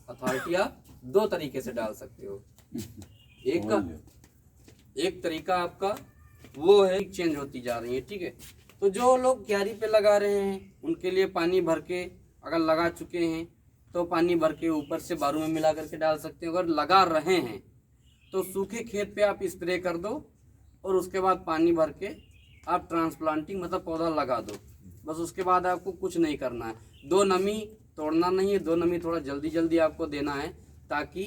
Authority आप दो तरीके से डाल सकते हो। एक तरीका आपका वो है चेंज होती जा रही है, ठीक है। तो जो लोग क्यारी पे लगा रहे हैं उनके लिए पानी भर के, अगर लगा चुके हैं तो पानी भर के ऊपर से बारू में मिला करके डाल सकते हो। अगर लगा रहे हैं तो सूखे खेत पे आप स्प्रे कर दो और उसके बाद पानी भर के आप ट्रांसप्लांटिंग मतलब पौधा लगा दो, बस। उसके बाद आपको कुछ नहीं करना है। 2 नमी तोड़ना नहीं है, 2 नमी थोड़ा जल्दी जल्दी आपको देना है ताकि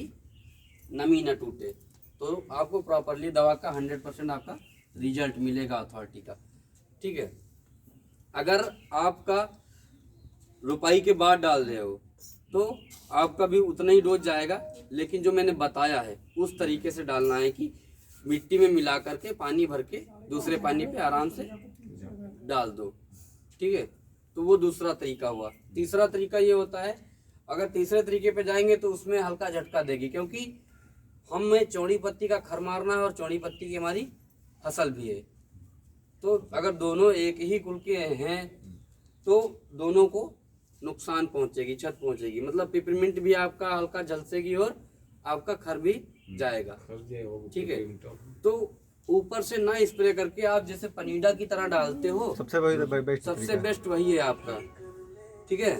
नमी न टूटे। तो आपको प्रॉपरली दवा का 100% आपका रिजल्ट मिलेगा अथॉरिटी का, ठीक है। अगर आपका रुपाई के बाद डाल रहे हो तो आपका भी उतना ही डोज जाएगा, लेकिन जो मैंने बताया है उस तरीके से डालना है कि मिट्टी में मिला करके पानी भर के दूसरे पानी पे आराम से डाल दो, ठीक है। तो वो दूसरा तरीका हुआ। तीसरा तरीका ये होता है, अगर तीसरे तरीके पे जाएंगे तो उसमें हल्का झटका देगी, क्योंकि हमें चौड़ी पत्ती का खर मारना है और चौड़ी पत्ती की हमारी फसल भी है। तो अगर दोनों एक ही कुल के हैं तो दोनों को नुकसान पहुंचेगी, क्षत पहुंचेगी। मतलब पिपरमिंट भी आपका हल्का झलसेगी और आपका खर भी जाएगा, ठीक है। तो ऊपर से ना स्प्रे करके आप जैसे पनीडा की तरह डालते हो, सबसे बेस्ट वही है आपका, ठीक है।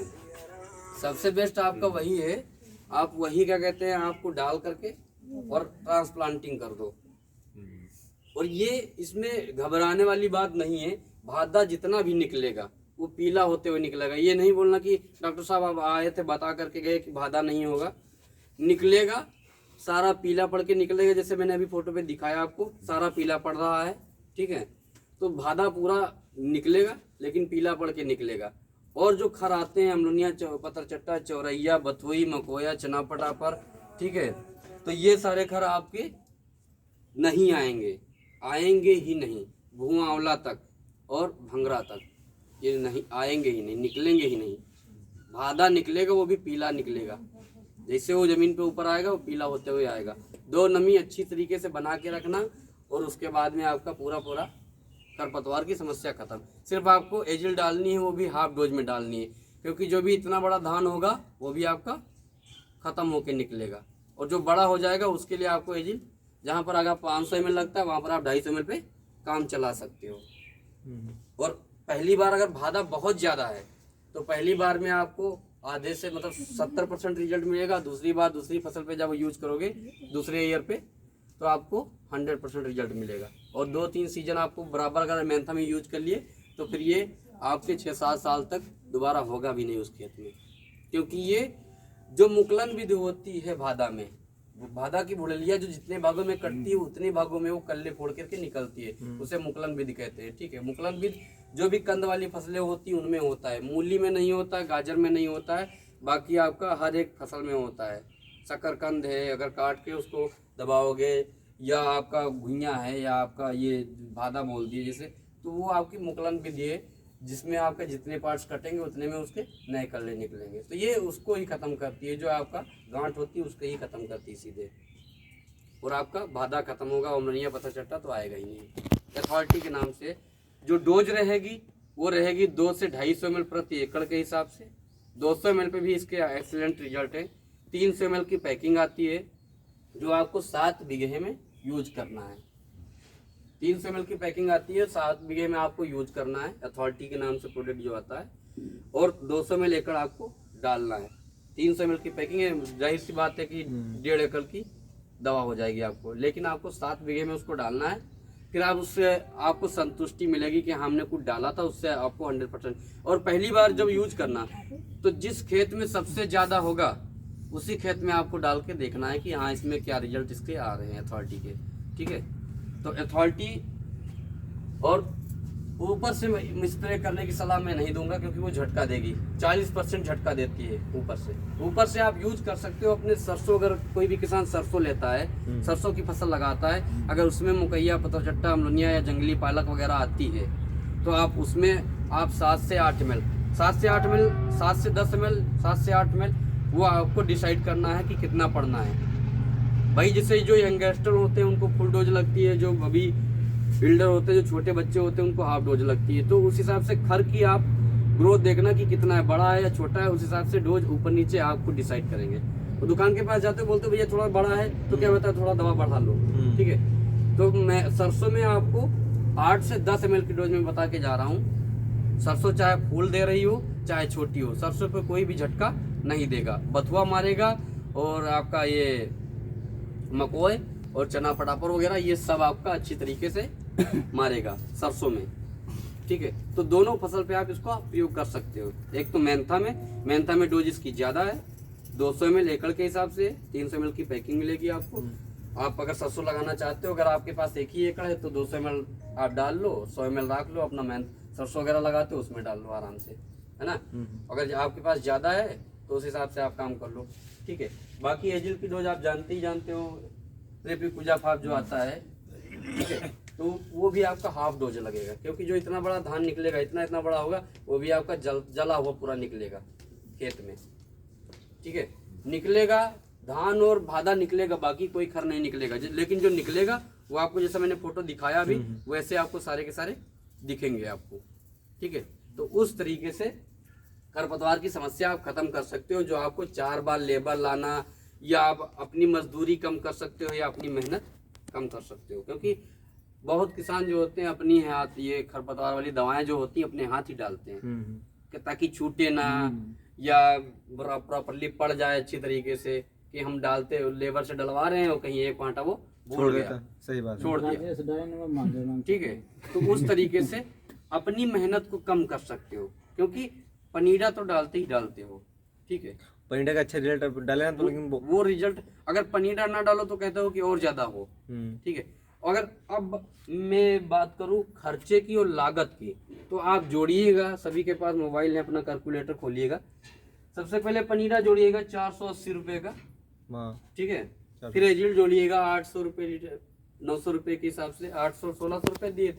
सबसे बेस्ट आपका वही है। आप वही क्या कहते हैं, आपको डाल करके और ट्रांसप्लांटिंग कर दो। और ये इसमें घबराने वाली बात नहीं है। भादा जितना भी निकलेगा वो पीला होते हुए निकलेगा। ये नहीं बोलना कि डॉक्टर साहब आप आए थे बता करके गए कि भादा नहीं होगा, निकलेगा, सारा पीला पड़ के निकलेगा। जैसे मैंने अभी फोटो पे दिखाया आपको, सारा पीला पड़ रहा है, ठीक है। तो भादा पूरा निकलेगा लेकिन पीला पड़ के निकलेगा। और जो खर आते हैं अमलोनिया, पतरचट्टा, चौरैया, बथुई, मकोया, चनापटा पर, ठीक है, तो ये सारे खर आपके नहीं आएंगे, आएंगे ही नहीं। भुआ आंवला तक और भंगरा तक ये नहीं आएंगे ही नहीं, निकलेंगे ही नहीं। भादा निकलेगा वो भी पीला निकलेगा, जैसे वो जमीन पे ऊपर आएगा वो पीला होते हुए आएगा। 2 नमी अच्छी तरीके से बना के रखना और उसके बाद में आपका पूरा खरपतवार की समस्या खत्म। सिर्फ आपको एजिल डालनी है, वो भी हाफ डोज में डालनी है, क्योंकि जो भी इतना बड़ा धान होगा वो भी आपका खत्म होके निकलेगा। और जो बड़ा हो जाएगा उसके लिए आपको एजिल, जहाँ पर अगर 500 ml लगता है वहाँ पर आप 250 ml पे काम चला सकते हो। और पहली बार अगर भादा बहुत ज़्यादा है तो पहली बार में आपको आधे से मतलब 70% रिजल्ट मिलेगा। दूसरी बार दूसरी फसल पे जब यूज करोगे दूसरे ईयर पे तो आपको 100% रिजल्ट मिलेगा। और 2-3 सीजन आपको बराबर अगर मेंथा में यूज कर लिए तो फिर ये आपके 6-7 साल तक दोबारा होगा भी नहीं उस खेत में। क्योंकि ये जो मुकलन विधि होती है भादा में, भादा की भुड़लिया जो जितने भागों में कटती है उतने भागों में वो कल्ले फोड़ करके निकलती है, उसे मुकलन विधि कहते हैं, ठीक है। मुकलन विधि जो भी कंद वाली फसलें होती हैं उनमें होता है, मूली में नहीं होता है, गाजर में नहीं होता है, बाकी आपका हर एक फसल में होता है। शकरकंद है, अगर काट के उसको दबाओगे, या आपका घुइयाँ है, या आपका ये भादा बोल दिए जैसे, तो वो आपकी मुकलन विधि है जिसमें आपके जितने पार्ट्स कटेंगे उतने में उसके नए कल्ले निकलेंगे। तो ये उसको ही ख़त्म करती है, जो आपका गांठ होती है उसको ही ख़त्म करती है सीधे, और आपका भादा खत्म होगा। अमलोनिया, पतरचट्टा तो आएगा ही नहीं। अथॉरिटी के नाम से जो डोज रहेगी वो रहेगी 2 से 250 ml प्रति एकड़ के हिसाब से। 200 ml पे भी इसके एक्सीलेंट रिजल्ट है। 300 ml की पैकिंग आती है जो आपको 7 बीघे में यूज करना है। 300 ml की पैकिंग आती है, 7 बीघे में आपको यूज करना है। अथॉरिटी के नाम से प्रोडक्ट जो आता है, और 200 ml एकड़ आपको डालना है। 300 ml की पैकिंग है, जाहिर सी बात है कि 1.5 एकड़ की दवा हो जाएगी आपको, लेकिन आपको 7 बीघे में उसको डालना है। फिर आप उससे आपको संतुष्टि मिलेगी कि हमने कुछ डाला था, उससे आपको 100%। और पहली बार जब यूज करना तो जिस खेत में सबसे ज़्यादा होगा उसी खेत में आपको डाल के देखना है कि हाँ इसमें क्या रिजल्ट इसके आ रहे हैं अथॉरिटी के, ठीक है। तो अथॉरिटी और ऊपर से स्प्रे करने की सलाह मैं नहीं दूंगा, क्योंकि वो झटका देगी, 40% झटका देती है ऊपर से आप यूज कर सकते हो अपने सरसों। अगर कोई भी किसान सरसों लेता है, सरसों की फसल लगाता है, अगर उसमें मुकैया, पतरचट्टा, अमलोनिया या जंगली पालक वगैरह आती है तो आप उसमें आप 7 से 8 ml, 7 से 8 ml, 7 से 10 ml, 7 से 8 ml, वो आपको डिसाइड करना है कि कितना पड़ना है भाई। जैसे जो यंगस्टर होते हैं उनको फुल डोज लगती है, जो अभी बिल्डर होते हैं, जो छोटे बच्चे होते हैं उनको हाफ डोज लगती है। तो उस हिसाब से खर की आप ग्रोथ देखना कि कितना है, बड़ा है या छोटा है, उस हिसाब से डोज ऊपर नीचे आपको डिसाइड करेंगे। तो दुकान के पास जाते हो बोलते हो भैया थोड़ा बड़ा है, तो क्या होता है थोड़ा दवा बढ़ा लो, ठीक है। तो मैं सरसों में आपको 8 से 10 ml की डोज में बता के जा रहा हूँ। सरसों चाहे फूल दे रही हो चाहे छोटी हो, सरसों पे कोई भी झटका नहीं देगा, बथुआ मारेगा और आपका ये मकोए और चना पटापर वगैरह ये सब आपका अच्छी तरीके से मारेगा सरसों में, ठीक है। तो दोनों फसल पे आप इसको उपयोग कर सकते हो। एक तो मेंथा में डोज इसकी ज्यादा है, 200 ml एकड़ के हिसाब से 300 ml की पैकिंग मिलेगी आपको। आप अगर सरसों लगाना चाहते हो, अगर आपके पास एक ही एकड़ है तो 200 ml आप डाल लो, 100 ml रख लो, अपना सरसों वगैरह लगाते हो उसमें डाल लो आराम से, है ना। अगर आपके पास ज्यादा है तो उस हिसाब से आप काम कर लो, ठीक है। बाकी एजिल की डोज आप जानते हो, प्रेपिकुजाफाप जो आता है, ठीक है, तो वो भी आपका हाफ डोज लगेगा, क्योंकि जो इतना बड़ा धान निकलेगा, इतना बड़ा होगा, वो भी आपका जला हुआ पूरा निकलेगा खेत में, ठीक है। निकलेगा धान और भादा निकलेगा, बाकी कोई खर नहीं निकलेगा, लेकिन जो निकलेगा वो आपको जैसा मैंने फोटो दिखाया अभी वैसे आपको सारे के सारे दिखेंगे आपको, ठीक है। तो उस तरीके से खरपतवार की समस्या आप खत्म कर सकते हो, जो आपको 4 बार लेबर लाना, या आप अपनी मजदूरी कम कर सकते हो, या अपनी मेहनत कम कर सकते हो। क्योंकि बहुत किसान जो होते हैं अपनी हाथ ये खरपतवार वाली दवाएं जो होती हैं अपने हाथ ही डालते हैं कि ताकि छूटे ना, या प्रॉपरली पड़ जाए अच्छी तरीके से, कि हम डालते लेबर से डलवा रहे हैं और कहीं एक कांटा वो छोड़ गया, सही बात, छोड़ दिया, ठीक है। तो उस तरीके से अपनी मेहनत को कम कर सकते हो, क्योंकि पनीरा तो डालते ही डालते हो, ठीक है। पनीरा का अच्छा रिजल्ट डाले ना तो, लेकिन वो रिजल्ट अगर पनीरा ना डालो तो कहते हो कि और ज्यादा हो, ठीक है। अगर अब मैं बात करूं खर्चे की और लागत की, तो आप जोड़िएगा, सभी के पास मोबाइल है, अपना कैलकुलेटर खोलिएगा, सबसे पहले पनीरा जोड़िएगा 480 रुपए का, ठीक है। फिर एजिल जोड़िएगा 800 रुपए लीटर, 900 रुपए के हिसाब से, 800 1600 रुपए दिए थे